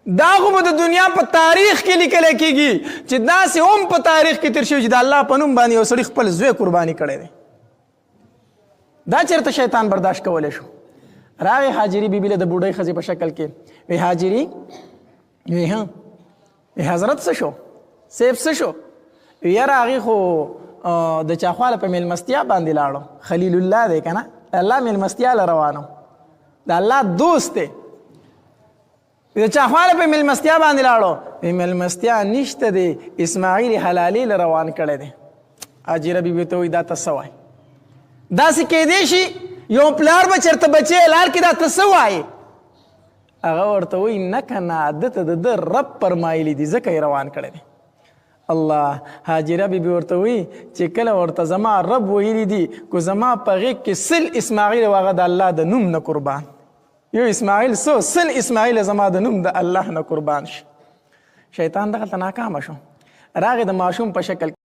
دا خو به د دنیا په تاریخ کې لیکلی کېږي چې داسې هم په تاریخ کې تېر شوي چې د الله په نوم باندې یو سړي خپل زوی قرباني کړی دی. دا چېرته شیطان برداشت کولی شو؟ راغی حاجري بیبي له د بوډۍ ښځې په شکل کې وی حاجري وی ها وی حضرت څه شو؟ سیف څه شو؟ وی یاره هغې خو د چا خواله په میلمستیا باندې لاړو، خلیل الله دی که نه، د الله میلمستیا له روانو، د الله دوست دی. د چا خواله په میلمستیا باندې لاړو، وی میلمستیا نشته دی، اسماعیل حلالي له روان کړی دی. حاجره بیبي ته وایي دا ته څه وایي؟ داسې کیدی شي یو پلار به چېرته بچی لار کې دا ته څه وایي؟ هغه ورته وایي نه که نه ده ته د ده رب فرمایلی دي ځکه یې روان کړی دی. الله حاجره بیبي ورته وایي چې کله ورته زما رب ویلي دي کو زما په غېږ کې سل اسماعیل و هغه د الله د نوم نه قربان، یو اسماعیل څو سل اسماعیل زما د نوم د الله نه قربان شي. شیطان دغلته ناکامه شو، راغې د ماشوم په شکل